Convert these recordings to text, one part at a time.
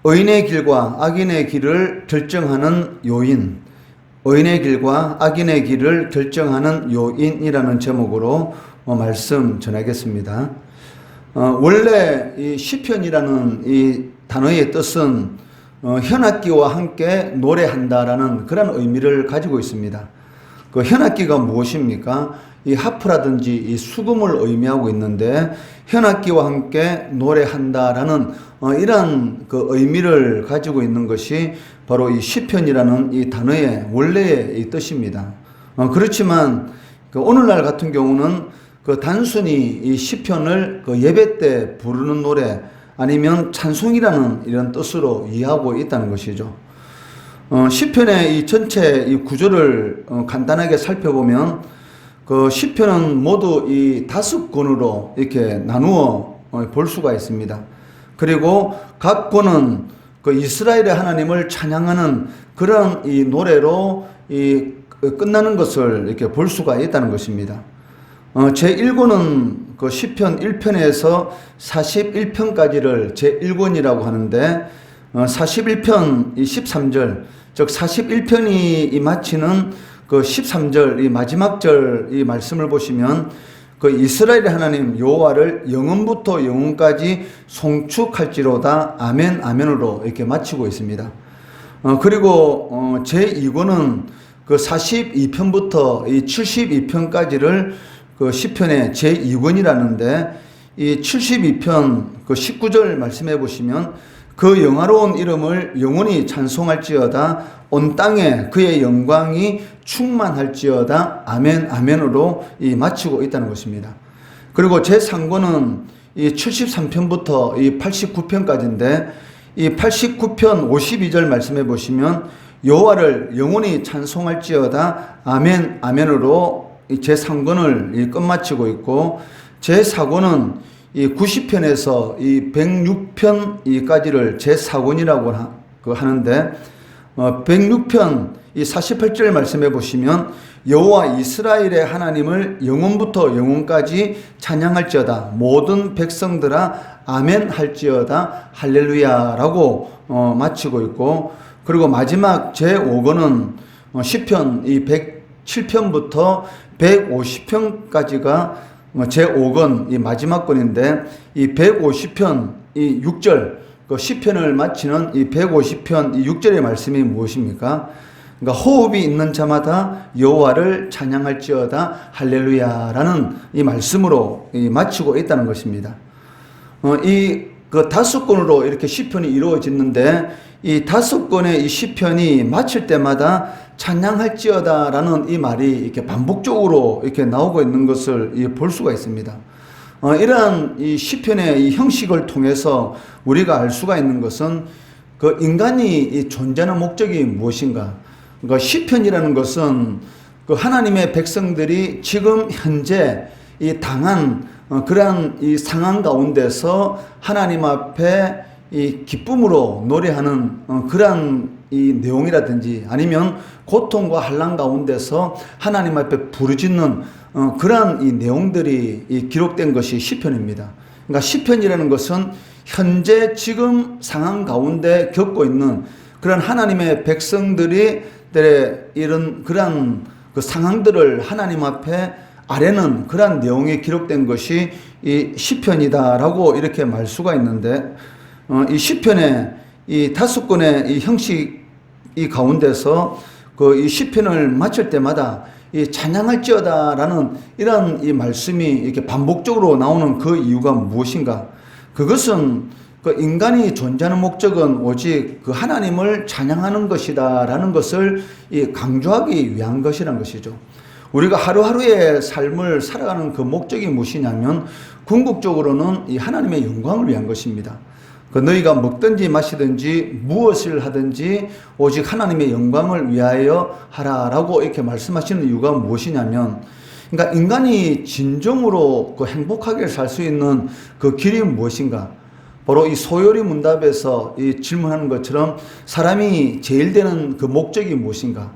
의인의 길과 악인의 길을 결정하는 요인, 의인의 길과 악인의 길을 결정하는 요인이라는 제목으로 말씀 전하겠습니다. 원래 이 시편이라는 이 단어의 뜻은 현악기와 함께 노래한다라는 그런 의미를 가지고 있습니다. 그 현악기가 무엇입니까? 이 하프라든지 이 수금을 의미하고 있는데 현악기와 함께 노래한다라는 이런 그 의미를 가지고 있는 것이 바로 이 시편이라는 이 단어의 원래의 이 뜻입니다. 그렇지만 그 오늘날 같은 경우는 그 단순히 이 시편을 그 예배 때 부르는 노래 아니면 찬송이라는 이런 뜻으로 이해하고 있다는 것이죠. 시편의 이 전체 이 구조를 간단하게 살펴보면 그 시편은 모두 이 5권으로 이렇게 나누어 볼 수가 있습니다. 그리고 각 권은 그 이스라엘의 하나님을 찬양하는 그런 이 노래로 이 끝나는 것을 이렇게 볼 수가 있다는 것입니다. 제1권은 그 시편 1편에서 41편까지를 제1권이라고 하는데 41편 이 13절, 즉 41편이 마치는 그 13절 이 마지막 절 이 말씀을 보시면 그 이스라엘의 하나님 여호와를 영원부터 영원까지 송축할지로다 아멘 아멘으로 이렇게 마치고 있습니다. 그리고 제2권은 그 42편부터 이 72편까지를 그 시편의 제2권이라는데 이 72편 그 19절 말씀해 보시면 그 영화로운 이름을 영원히 찬송할지어다 온 땅에 그의 영광이 충만할지어다 아멘 아멘으로 이 마치고 있다는 것입니다. 그리고 제3권은 이 73편부터 이 89편까지인데 이 89편 52절 말씀해 보시면 여호와를 영원히 찬송할지어다 아멘 아멘으로 이 제3권을 이 끝마치고 있고 제4권은 이 90편에서 이 106편까지를 제4권이라고 하는데 106편 이 48절 말씀해 보시면 여호와 이스라엘의 하나님을 영원부터 영원까지 찬양할지어다 모든 백성들아 아멘 할지어다 할렐루야라고 마치고 있고 그리고 마지막 제5권은 시편 이 107편부터 150편까지가 제5권 이 마지막 권인데 이 150편 이 6절 그 시편을 마치는 이 150편 이 6절의 말씀이 무엇입니까? 그러니까 호흡이 있는 자마다 여호와를 찬양할지어다 할렐루야라는 이 말씀으로 이 마치고 있다는 것입니다. 이 그 5권으로 이렇게 시편이 이루어지는데 이 5권의 이 시편이 마칠 때마다 찬양할지어다라는 이 말이 이렇게 반복적으로 이렇게 나오고 있는 것을 볼 수가 있습니다. 이러한 이 시편의 이 형식을 통해서 우리가 알 수가 있는 것은 그 인간이 이 존재하는 목적이 무엇인가? 그러니까 시편이라는 것은 그 하나님의 백성들이 지금 현재 이 당한 그러한 이 상황 가운데서 하나님 앞에 이 기쁨으로 노래하는 그러한 이 내용이라든지 아니면 고통과 환난 가운데서 하나님 앞에 부르짖는 그러한 이 내용들이 이 기록된 것이 시편입니다. 그러니까 시편이라는 것은 현재 지금 상황 가운데 겪고 있는 그런 하나님의 백성들이 이런 그러한 그 상황들을 하나님 앞에 아래는 그러한 내용이 기록된 것이 이 시편이다라고 이렇게 말 수가 있는데 이 시편의 이 5권의 이 형식 이 가운데서 그 이 시편을 마칠 때마다 이 찬양할지어다라는 이런 이 말씀이 이렇게 반복적으로 나오는 그 이유가 무엇인가? 그것은 그 인간이 존재하는 목적은 오직 그 하나님을 찬양하는 것이다라는 것을 이 강조하기 위한 것이라는 것이죠. 우리가 하루하루의 삶을 살아가는 그 목적이 무엇이냐면 궁극적으로는 이 하나님의 영광을 위한 것입니다. 그 너희가 먹든지 마시든지 무엇을 하든지 오직 하나님의 영광을 위하여 하라라고 이렇게 말씀하시는 이유가 무엇이냐면 그러니까 인간이 진정으로 그 행복하게 살 수 있는 그 길이 무엇인가? 바로 이 소요리 문답에서 이 질문하는 것처럼 사람이 제일 되는 그 목적이 무엇인가?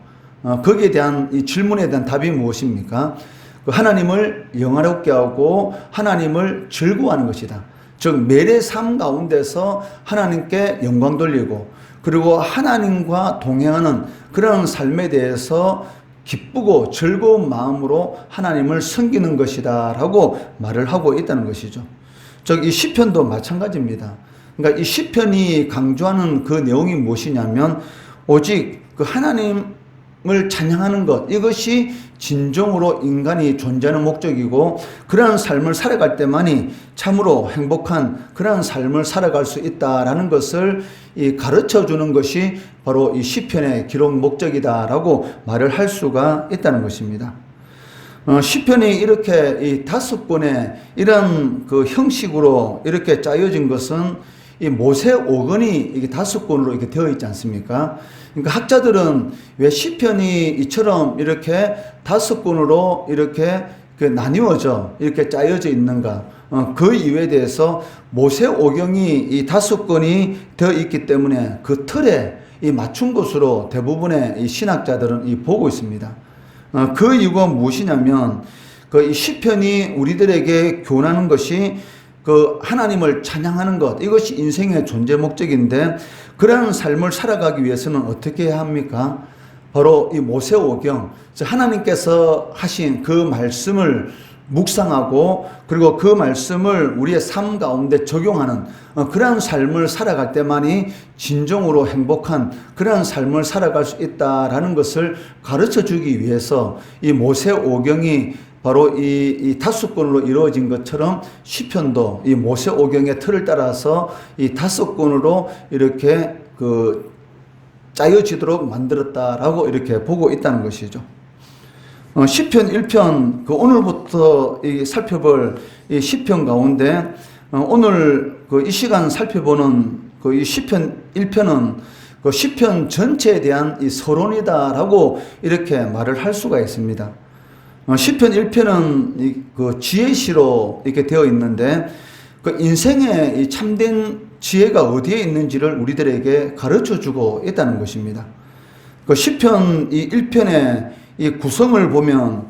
거기에 대한 이 질문에 대한 답이 무엇입니까? 그 하나님을 영화롭게 하고 하나님을 즐거워하는 것이다. 즉 매일의 삶 가운데서 하나님께 영광 돌리고 그리고 하나님과 동행하는 그런 삶에 대해서 기쁘고 즐거운 마음으로 하나님을 섬기는 것이다 라고 말을 하고 있다는 것이죠. 즉 이 시편도 마찬가지입니다. 그러니까 이 시편이 강조하는 그 내용이 무엇이냐면 오직 그 하나님을 찬양하는 것, 이것이 진정으로 인간이 존재하는 목적이고 그러한 삶을 살아갈 때만이 참으로 행복한 그러한 삶을 살아갈 수 있다라는 것을 가르쳐 주는 것이 바로 이 시편의 기록 목적이다라고 말을 할 수가 있다는 것입니다. 시편이 이렇게 이 5권의 이런 그 형식으로 이렇게 짜여진 것은 이 모세 5권이 이게 5권으로 이렇게 되어 있지 않습니까? 그러니까 학자들은 왜 시편이 이처럼 이렇게 5권으로 이렇게 나뉘어져 이렇게 짜여져 있는가? 그 이유에 대해서 모세 오경이 이 5권이 되어 있기 때문에 그 틀에 이 맞춘 것으로 대부분의 이 신학자들은 보고 있습니다. 그 이유가 무엇이냐면 그 이 시편이 우리들에게 교훈하는 것이 그 하나님을 찬양하는 것, 이것이 인생의 존재 목적인데 그러한 삶을 살아가기 위해서는 어떻게 해야 합니까? 바로 이 모세오경, 하나님께서 하신 그 말씀을 묵상하고 그리고 그 말씀을 우리의 삶 가운데 적용하는 그러한 삶을 살아갈 때만이 진정으로 행복한 그러한 삶을 살아갈 수 있다라는 것을 가르쳐 주기 위해서 이 모세오경이 바로 이 5권으로 이루어진 것처럼 시편도 이 모세오경의 틀을 따라서 이 5권으로 이렇게 그 짜여지도록 만들었다라고 이렇게 보고 있다는 것이죠. 시편 1편, 그 오늘부터 살펴볼 이 시편 가운데, 오늘 그 이 시간 살펴보는 그 이 시편 1편은 그 시편 전체에 대한 이 서론이다라고 이렇게 말을 할 수가 있습니다. 시편 1편은 그 지혜시로 이렇게 되어 있는데, 그 인생의 이 참된 지혜가 어디에 있는지를 우리들에게 가르쳐 주고 있다는 것입니다. 그 시편 이 1편의 이 구성을 보면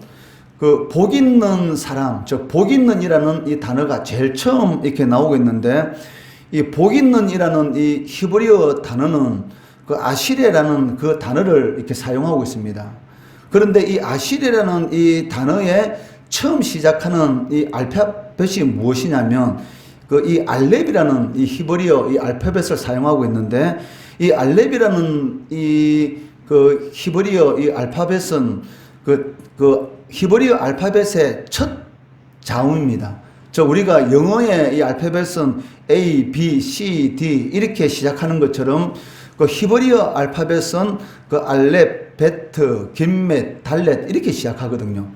그 복 있는 사람, 즉 복 있는이라는 이 단어가 제일 처음 이렇게 나오고 있는데 이 복 있는이라는 이 히브리어 단어는 그 아시레라는 그 단어를 이렇게 사용하고 있습니다. 그런데 이 아시레라는 이 단어에 처음 시작하는 이 알파벳이 무엇이냐면 그 이 알렙이라는 이 히브리어 이 알파벳을 사용하고 있는데 이 알렙이라는 그 히브리어 이 알파벳은 그 히브리어 알파벳의 첫 자음입니다. 우리가 영어의 이 알파벳은 A, B, C, D 이렇게 시작하는 것처럼 그 히브리어 알파벳은 그 알렙, 베트, 김멧, 달렛 이렇게 시작하거든요.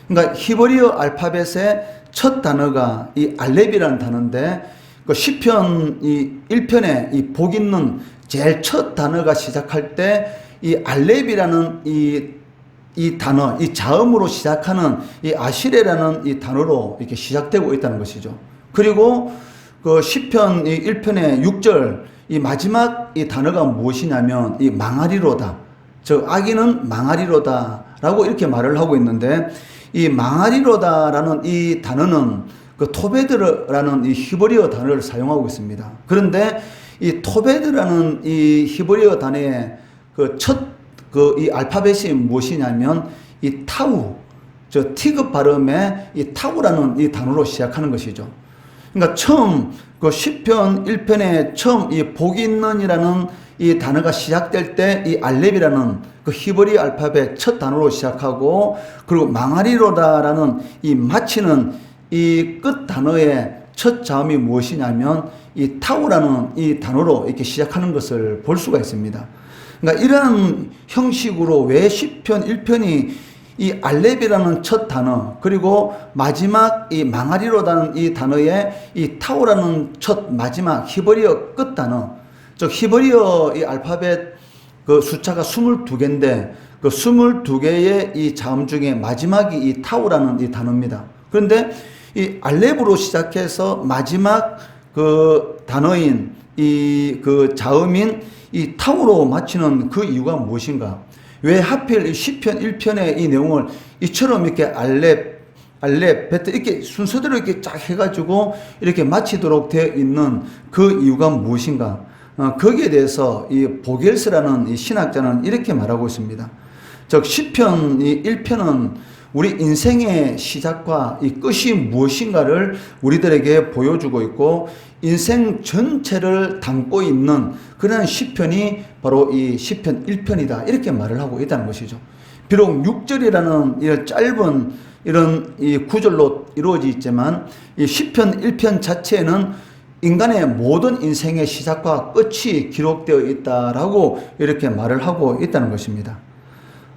그러니까 히브리어 알파벳의 첫 단어가 이 알렙이라는 단어인데 그 시편 이 1편에 이 복 있는 제일 첫 단어가 시작할 때 이 알렙이라는 이 단어, 이 자음으로 시작하는 이 아시레라는 이 단어로 이렇게 시작되고 있다는 것이죠. 그리고 그 시편 이 1편의 6절 이 마지막 이 단어가 무엇이냐면 이 망하리로다. 즉 악인은 망하리로다라고 이렇게 말을 하고 있는데 이 망하리로다라는 이 단어는 그 토베드라는 이 히브리어 단어를 사용하고 있습니다. 그런데 이 토베드라는 이 히브리어 단어의 이 알파벳이 무엇이냐면 이 타우, 티귿 발음의 이 타우라는 이 단어로 시작하는 것이죠. 그러니까 처음 그 시편 1편에 처음 이 복이 있는이라는 이 단어가 시작될 때 이 알렙이라는 그 히브리 알파벳 첫 단어로 시작하고 그리고 망하리로다라는 이 마치는 이 끝 단어의 첫 자음이 무엇이냐면 이 타우라는 이 단어로 이렇게 시작하는 것을 볼 수가 있습니다. 그러니까 이러한 형식으로 왜 시편 1편이 이 알렙이라는 첫 단어 그리고 마지막 이 망하리로다는 이 단어에 이 타우라는 첫 마지막 히브리어 끝 단어, 즉 히브리어 이 알파벳 그 숫자가 22개인데 그 22개의 이 자음 중에 마지막이 이 타우라는 이 단어입니다. 그런데 이 알렙으로 시작해서 마지막 그 단어인 이 그 자음인 이 타우로 마치는 그 이유가 무엇인가? 왜 하필 이 시편 1편의 이 내용을 이처럼 이렇게 알렙, 알렙, 베트 이렇게 순서대로 이렇게 쫙 해가지고 이렇게 마치도록 되어 있는 그 이유가 무엇인가? 거기에 대해서 이 보겔스라는 이 신학자는 이렇게 말하고 있습니다. 즉 시편 이 1편은 우리 인생의 시작과 이 끝이 무엇인가를 우리들에게 보여주고 있고 인생 전체를 담고 있는 그런 시편이 바로 이 시편 1편이다. 이렇게 말을 하고 있다는 것이죠. 비록 6절이라는 이 짧은 이런 이 구절로 이루어져 있지만 이 시편 1편 자체에는 인간의 모든 인생의 시작과 끝이 기록되어 있다라고 이렇게 말을 하고 있다는 것입니다.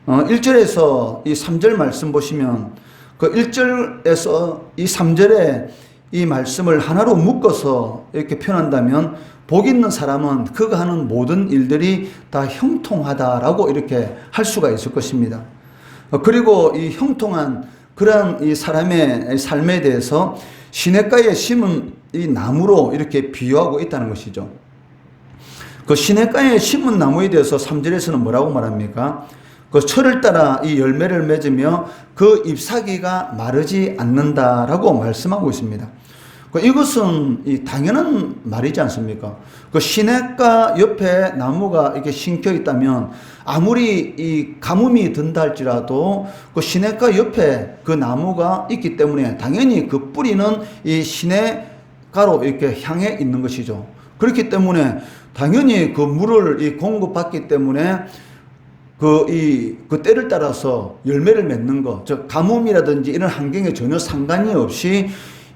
1절에서 이 3절 말씀 보시면 그 1절에서 이 3절에 이 말씀을 하나로 묶어서 이렇게 표현한다면 복 있는 사람은 그가 하는 모든 일들이 다 형통하다라고 이렇게 할 수가 있을 것입니다. 그리고 이 형통한 그러한 이 사람의 삶에 대해서 시냇가에 심은 이 나무로 이렇게 비유하고 있다는 것이죠. 그 시냇가에 심은 나무에 대해서 3절에서는 뭐라고 말합니까? 그 철을 따라 이 열매를 맺으며 그 잎사귀가 마르지 않는다라고 말씀하고 있습니다. 이것은 이 당연한 말이지 않습니까? 그 시냇가 옆에 나무가 이렇게 심겨 있다면 아무리 이 가뭄이 든다 할지라도 그 시냇가 옆에 그 나무가 있기 때문에 당연히 그 뿌리는 이 시냇가로 이렇게 향해 있는 것이죠. 그렇기 때문에 당연히 그 물을 이 공급받기 때문에 그 때를 따라서 열매를 맺는 것, 즉 가뭄이라든지 이런 환경에 전혀 상관이 없이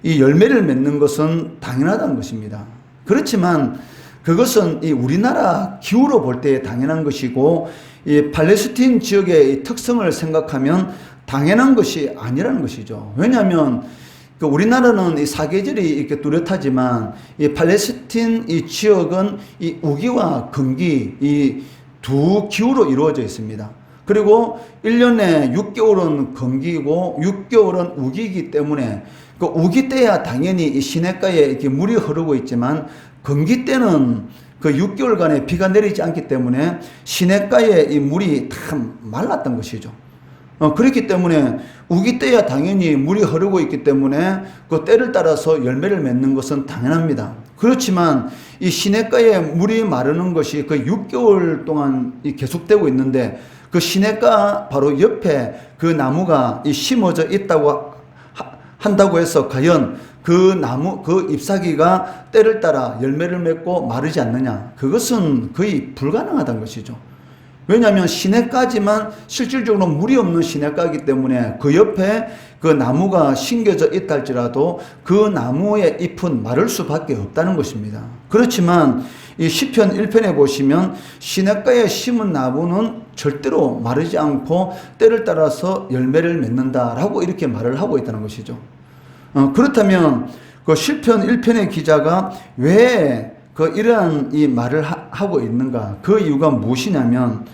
이 열매를 맺는 것은 당연하다는 것입니다. 그렇지만 그것은 이 우리나라 기후로 볼 때 당연한 것이고 이 팔레스틴 지역의 이 특성을 생각하면 당연한 것이 아니라는 것이죠. 왜냐하면 그 우리나라는 이 사계절이 이렇게 뚜렷하지만 이 팔레스틴 이 지역은 이 우기와 건기 이 두 기후로 이루어져 있습니다. 그리고 1년에 6개월은 건기고 6개월은 우기이기 때문에 그 우기 때야 당연히 이 시냇가에 이렇게 물이 흐르고 있지만 건기 때는 그 6개월간의 비가 내리지 않기 때문에 시냇가에 이 물이 다 말랐던 것이죠. 그렇기 때문에 우기 때야 당연히 물이 흐르고 있기 때문에 그 때를 따라서 열매를 맺는 것은 당연합니다. 그렇지만 이 시냇가에 물이 마르는 것이 그 6개월 동안 계속되고 있는데 그 시냇가 바로 옆에 그 나무가 심어져 있다고 한다고 해서 과연 그 나무, 그 잎사귀가 때를 따라 열매를 맺고 마르지 않느냐? 그것은 거의 불가능하다는 것이죠. 왜냐하면 시냇가지만 실질적으로 물이 없는 시냇가이기 때문에 그 옆에 그 나무가 심겨져 있다 할지라도 그 나무의 잎은 마를 수밖에 없다는 것입니다. 그렇지만 이 시편 1편에 보시면 시냇가에 심은 나무는 절대로 마르지 않고 때를 따라서 열매를 맺는다라고 이렇게 말을 하고 있다는 것이죠. 그렇다면 그 시편 1편의 기자가 왜 이러한 이 말을 하고 있는가? 그 이유가 무엇이냐면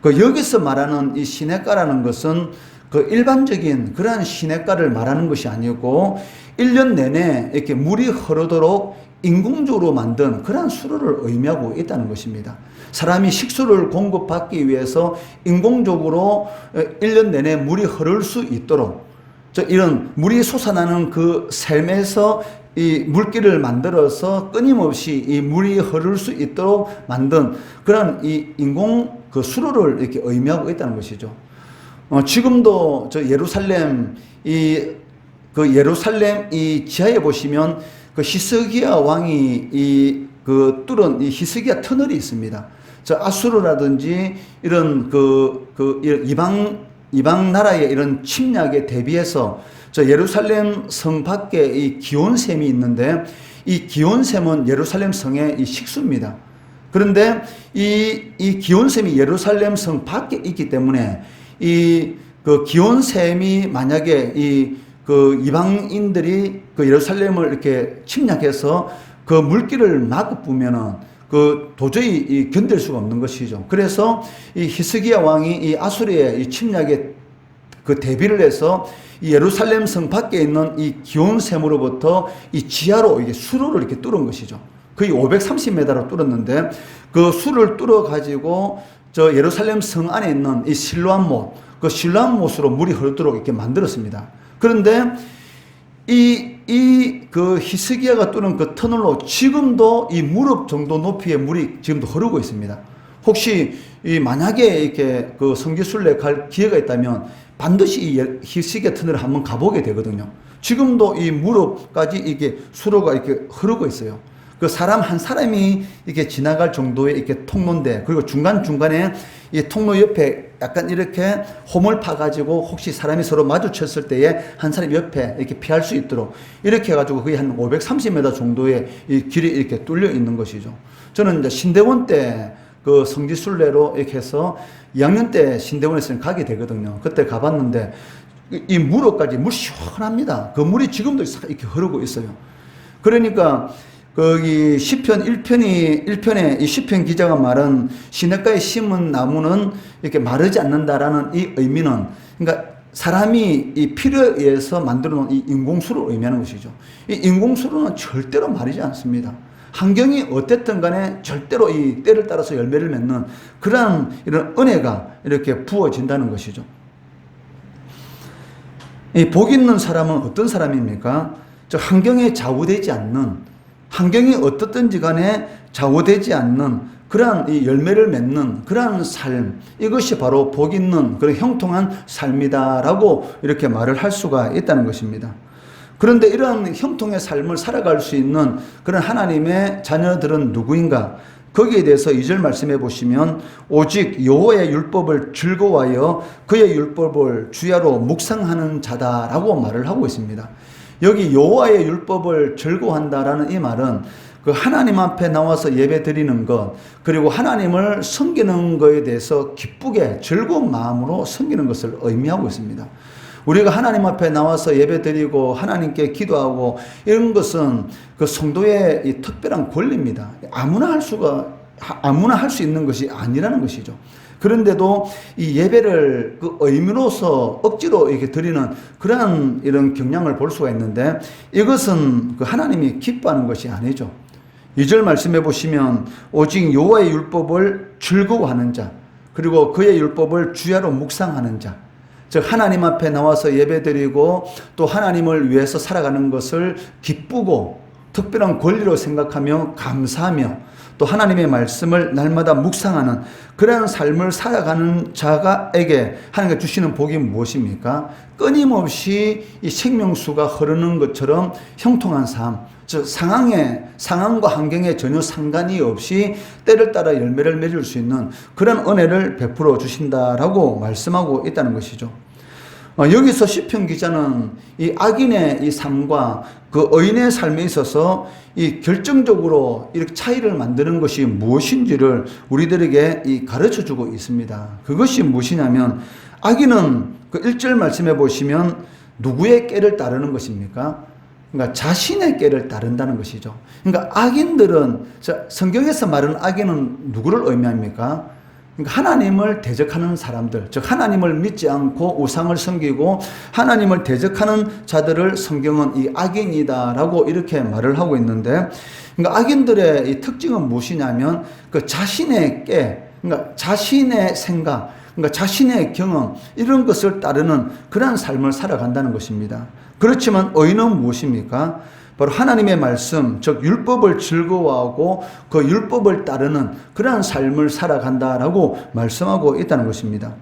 여기서 말하는 이 시냇가라는 것은 일반적인 그러한 시냇가를 말하는 것이 아니고 1년 내내 이렇게 물이 흐르도록 인공적으로 만든 그러한 수로를 의미하고 있다는 것입니다. 사람이 식수를 공급받기 위해서 인공적으로 1년 내내 물이 흐를 수 있도록 이런 물이 솟아나는 그 샘에서 이 물길을 만들어서 끊임없이 이 물이 흐를 수 있도록 만든 그런 이 인공 그 수로를 이렇게 의미하고 있다는 것이죠. 지금도 예루살렘 예루살렘 이 지하에 보시면 그 히스기야 왕이 뚫은 이 히스기야 터널이 있습니다. 아수르라든지 이런 이방 나라의 이런 침략에 대비해서 예루살렘 성 밖에 이 기온샘이 있는데 이 기온샘은 예루살렘 성의 이 식수입니다. 그런데 이 기온샘이 예루살렘 성 밖에 있기 때문에 그 기온샘이 만약에 이방인들이 예루살렘을 이렇게 침략해서 그 물길을 막으면은 도저히 견딜 수가 없는 것이죠. 그래서 이 히스기야 왕이 이 아수르의 이 침략에 대비를 해서 이 예루살렘 성 밖에 있는 이 기온샘으로부터 이 지하로 이게 수로를 이렇게 뚫은 것이죠. 거의 530m로 뚫었는데 그 수를 뚫어 가지고 예루살렘 성 안에 있는 이 실로암 못, 그 실로암 못으로 물이 흐르도록 이렇게 만들었습니다. 그런데 그 히스기야가 뚫은 그 터널로 지금도 이 무릎 정도 높이의 물이 지금도 흐르고 있습니다. 혹시 만약에 이렇게 그 성지순례 갈 기회가 있다면 반드시 이 히스기야 터널을 한번 가보게 되거든요. 지금도 이 무릎까지 이게 수로가 이렇게 흐르고 있어요. 그 사람 한 사람이 이렇게 지나갈 정도의 이렇게 통로인데, 그리고 중간중간에 이 통로 옆에 약간 이렇게 홈을 파가지고 혹시 사람이 서로 마주쳤을 때에 한 사람 옆에 이렇게 피할 수 있도록 이렇게 해가지고 거의 한 530m 정도의 이 길이 이렇게 뚫려 있는 것이죠. 저는 이제 신대원 때 그 성지순례로 이렇게 해서 2학년 때 신대원에서 가게 되거든요. 그때 가봤는데 이 무릎까지 물 시원합니다. 그 물이 지금도 이렇게 흐르고 있어요. 그러니까 거기 시편 1편에 이 시편 기자가 말한 시냇가에 심은 나무는 이렇게 마르지 않는다라는 이 의미는, 그러니까 사람이 이 필요에 의해서 만들어 놓은 이 인공수로를 의미하는 것이죠. 이 인공수로는 절대로 마르지 않습니다. 환경이 어땠든 간에 절대로 이 때를 따라서 열매를 맺는 그런 이런 은혜가 이렇게 부어진다는 것이죠. 이 복 있는 사람은 어떤 사람입니까? 환경에 좌우되지 않는, 환경이 어떻든지 간에 좌우되지 않는 그러한 이 열매를 맺는 그러한 삶, 이것이 바로 복 있는 그런 형통한 삶이다라고 이렇게 말을 할 수가 있다는 것입니다. 그런데 이러한 형통의 삶을 살아갈 수 있는 그런 하나님의 자녀들은 누구인가? 거기에 대해서 2절 말씀해 보시면 오직 여호와의 율법을 즐거워하여 그의 율법을 주야로 묵상하는 자다라고 말을 하고 있습니다. 여기 여호와의 율법을 즐거워한다라는 이 말은 그 하나님 앞에 나와서 예배 드리는 것, 그리고 하나님을 섬기는 것에 대해서 기쁘게 즐거운 마음으로 섬기는 것을 의미하고 있습니다. 우리가 하나님 앞에 나와서 예배 드리고 하나님께 기도하고 이런 것은 그 성도의 이 특별한 권리입니다. 아무나 할 수 있는 것이 아니라는 것이죠. 그런데도 이 예배를 그 의미로서 억지로 이렇게 드리는 그러한 이런 경향을 볼 수가 있는데, 이것은 그 하나님이 기뻐하는 것이 아니죠. 2절 말씀해 보시면 오직 여호와의 율법을 즐거워하는 자, 그리고 그의 율법을 주야로 묵상하는 자, 즉 하나님 앞에 나와서 예배드리고 또 하나님을 위해서 살아가는 것을 기쁘고 특별한 권리로 생각하며 감사하며 또 하나님의 말씀을 날마다 묵상하는 그러한 삶을 살아가는 자가에게 하나님께 주시는 복이 무엇입니까? 끊임없이 이 생명수가 흐르는 것처럼 형통한 삶, 즉 상황과 환경에 전혀 상관이 없이 때를 따라 열매를 맺을 수 있는 그런 은혜를 베풀어 주신다라고 말씀하고 있다는 것이죠. 여기서 시편 기자는 이 악인의 이 삶과 그 의인의 삶에 있어서 이 결정적으로 이렇게 차이를 만드는 것이 무엇인지를 우리들에게 이 가르쳐 주고 있습니다. 그것이 무엇이냐면, 악인은 그 1절 말씀해 보시면 누구의 꾀를 따르는 것입니까? 그러니까 자신의 꾀를 따른다는 것이죠. 그러니까 악인들은, 성경에서 말하는 악인은 누구를 의미합니까? 그러니까 하나님을 대적하는 사람들, 즉 하나님을 믿지 않고 우상을 섬기고 하나님을 대적하는 자들을 성경은 이 악인이다라고 이렇게 말을 하고 있는데, 그러니까 악인들의 이 특징은 무엇이냐면 그 자신의 꾀, 그러니까 자신의 생각, 그러니까 자신의 경험, 이런 것을 따르는 그러한 삶을 살아간다는 것입니다. 그렇지만 의인은 무엇입니까? 바로 하나님의 말씀, 즉 율법을 즐거워하고 그 율법을 따르는 그러한 삶을 살아간다라고 말씀하고 있다는 것입니다.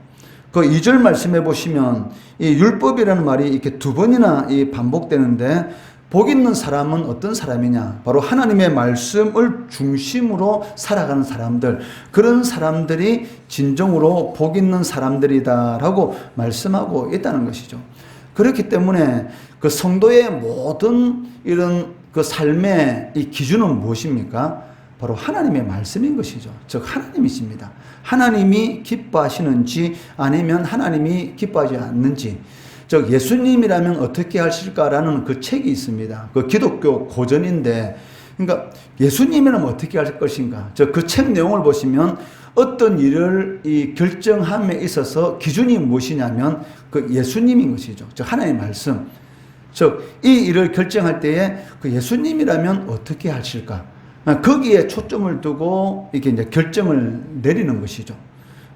그 2절 말씀해 보시면 이 율법이라는 말이 이렇게 두 번이나 반복되는데, 복 있는 사람은 어떤 사람이냐? 바로 하나님의 말씀을 중심으로 살아가는 사람들, 그런 사람들이 진정으로 복 있는 사람들이다라고 말씀하고 있다는 것이죠. 그렇기 때문에 그 성도의 모든 이런 그 삶의 이 기준은 무엇입니까? 바로 하나님의 말씀인 것이죠. 즉 하나님이십니다. 하나님이 기뻐하시는지 아니면 하나님이 기뻐하지 않는지, 즉 예수님이라면 어떻게 하실까라는 그 책이 있습니다. 그 기독교 고전인데, 그러니까 예수님이라면 어떻게 할 것인가, 즉 그 책 내용을 보시면 어떤 일을 이 결정함에 있어서 기준이 무엇이냐면 그 예수님인 것이죠. 즉 하나님의 말씀. 즉 이 일을 결정할 때에 그 예수님이라면 어떻게 하실까, 거기에 초점을 두고 이렇게 이제 결정을 내리는 것이죠.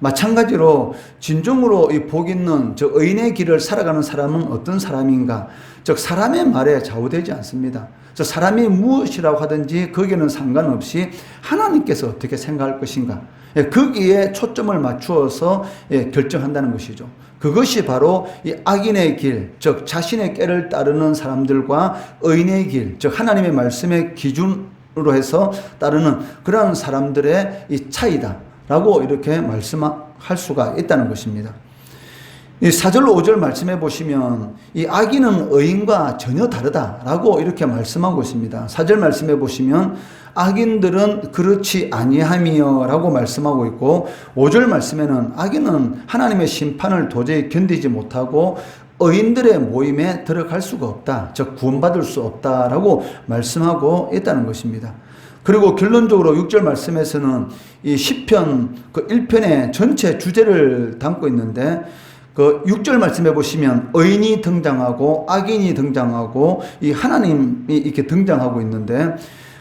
마찬가지로 진정으로 이 복 있는 저 의인의 길을 살아가는 사람은 어떤 사람인가? 즉 사람의 말에 좌우되지 않습니다. 저 사람이 무엇이라고 하든지 거기에는 상관없이 하나님께서 어떻게 생각할 것인가? 거기에 초점을 맞추어서 결정한다는 것이죠. 그것이 바로 이 악인의 길, 즉 자신의 꾀를 따르는 사람들과 의인의 길, 즉 하나님의 말씀의 기준으로 해서 따르는 그런 사람들의 이 차이다라고 이렇게 말씀할 수가 있다는 것입니다. 이 4절 5절 말씀해 보시면 이 악인은 의인과 전혀 다르다라고 이렇게 말씀하고 있습니다. 4절 말씀해 보시면 악인들은 그렇지 아니함이여 라고 말씀하고 있고 5절 말씀에는 악인은 하나님의 심판을 도저히 견디지 못하고 의인들의 모임에 들어갈 수가 없다. 즉 구원받을 수 없다라고 말씀하고 있다는 것입니다. 그리고 결론적으로 6절 말씀에서는 이 시편 그 1편의 전체 주제를 담고 있는데 그 6절 말씀해 보시면 의인이 등장하고 악인이 등장하고 이 하나님이 이렇게 등장하고 있는데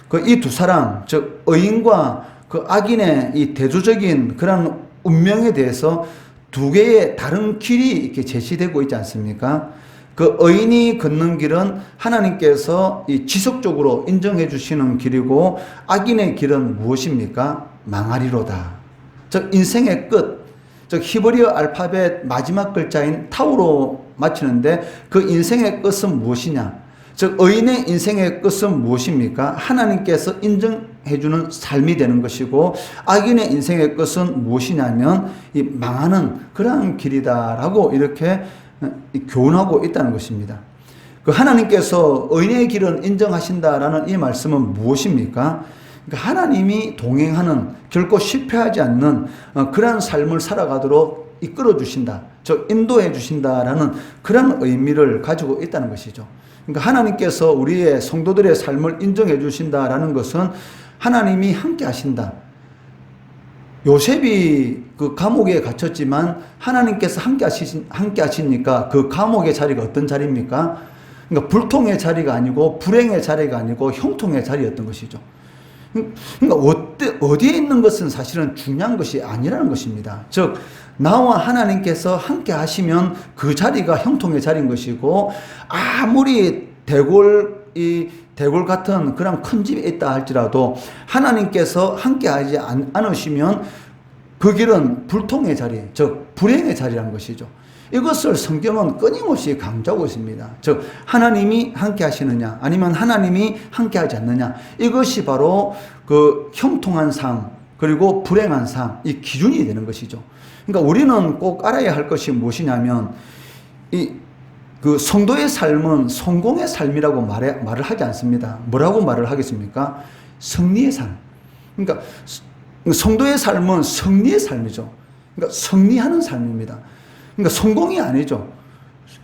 그 이 두 사람, 즉 의인과 그 악인의 이 대조적인 그런 운명에 대해서 두 개의 다른 길이 이렇게 제시되고 있지 않습니까? 그 의인이 걷는 길은 하나님께서 이 지속적으로 인정해 주시는 길이고 악인의 길은 무엇입니까? 망하리로다. 즉 인생의 끝, 즉 히브리어 알파벳 마지막 글자인 타우로 마치는데 그 인생의 끝은 무엇이냐? 즉 의인의 인생의 끝은 무엇입니까? 하나님께서 인정해주는 삶이 되는 것이고 악인의 인생의 끝은 무엇이냐면 이 망하는 그러한 길이다라고 이렇게 교훈하고 있다는 것입니다. 그 하나님께서 의인의 길은 인정하신다라는 이 말씀은 무엇입니까? 그러니까 하나님이 동행하는 결코 실패하지 않는 그러한 삶을 살아가도록 이끌어 주신다, 즉 인도해 주신다라는 그런 의미를 가지고 있다는 것이죠. 그러니까 하나님께서 우리의 성도들의 삶을 인정해 주신다라는 것은 하나님이 함께 하신다. 요셉이 그 감옥에 갇혔지만 하나님께서 함께 하시니까 그 감옥의 자리가 어떤 자리입니까? 그러니까 불통의 자리가 아니고 불행의 자리가 아니고 형통의 자리였던 것이죠. 그러니까 어디에 있는 것은 사실은 중요한 것이 아니라는 것입니다. 즉 나와 하나님께서 함께 하시면 그 자리가 형통의 자리인 것이고 아무리 대골 같은 그런 큰 집에 있다 할지라도 하나님께서 함께 하지 않으시면 그 길은 불통의 자리, 즉 불행의 자리라는 것이죠. 이것을 성경은 끊임없이 강조하고 있습니다. 즉 하나님이 함께 하시느냐 아니면 하나님이 함께 하지 않느냐, 이것이 바로 그 형통한 삶 그리고 불행한 삶, 이 기준이 되는 것이죠. 그러니까 우리는 꼭 알아야 할 것이 무엇이냐면 그 성도의 삶은 성공의 삶이라고 말을 하지 않습니다. 뭐라고 말을 하겠습니까? 승리의 삶. 그러니까 성도의 삶은 승리의 삶이죠. 그러니까 승리하는 삶입니다. 그러니까 성공이 아니죠.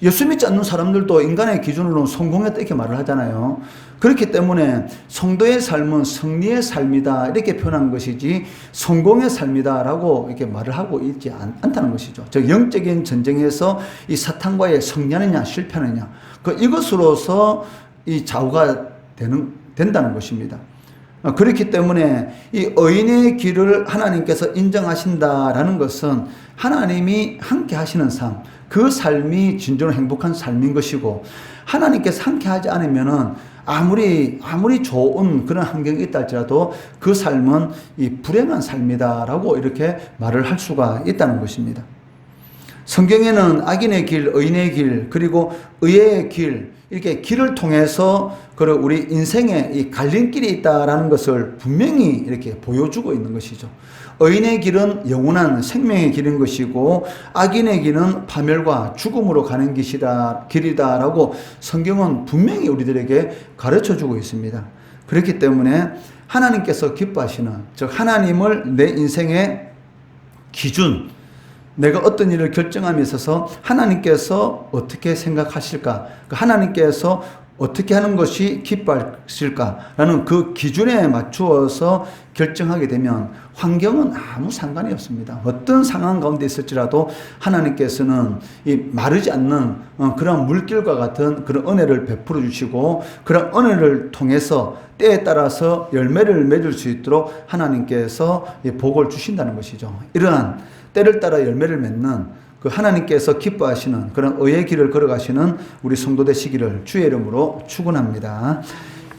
예수 믿지 않는 사람들도 인간의 기준으로는 성공했다 이렇게 말을 하잖아요. 그렇기 때문에 성도의 삶은 승리의 삶이다 이렇게 표현한 것이지 성공의 삶이다라고 이렇게 말을 하고 있지 않다는 것이죠. 즉 영적인 전쟁에서 이 사탄과의 승리하느냐 실패하느냐 이것으로서 이 좌우가 된다는 것입니다. 그렇기 때문에 이 의인의 길을 하나님께서 인정하신다라는 것은 하나님이 함께 하시는 삶, 그 삶이 진정으로 행복한 삶인 것이고 하나님께서 함께 하지 않으면은 아무리 좋은 그런 환경이 있다 할지라도 그 삶은 이 불행한 삶이다라고 이렇게 말을 할 수가 있다는 것입니다. 성경에는 악인의 길, 의인의 길, 그리고 의의 길, 이렇게 길을 통해서 우리 인생에 이 갈림길이 있다라는 것을 분명히 이렇게 보여주고 있는 것이죠. 의인의 길은 영원한 생명의 길인 것이고 악인의 길은 파멸과 죽음으로 가는 길이다라고 성경은 분명히 우리들에게 가르쳐주고 있습니다. 그렇기 때문에 하나님께서 기뻐하시는, 즉 하나님을 내 인생의 기준, 내가 어떤 일을 결정함에 있어서 하나님께서 어떻게 생각하실까? 하나님께서 어떻게 하는 것이 기뻐하실까라는 그 기준에 맞추어서 결정하게 되면 환경은 아무 상관이 없습니다. 어떤 상황 가운데 있을지라도 하나님께서는 이 마르지 않는 그런 물길과 같은 그런 은혜를 베풀어 주시고, 그런 은혜를 통해서 때에 따라서 열매를 맺을 수 있도록 하나님께서 복을 주신다는 것이죠. 이러한 때를 따라 열매를 맺는 그 하나님께서 기뻐하시는 그런 의의 길을 걸어가시는 우리 성도 되시기를 주의 이름으로 축원합니다.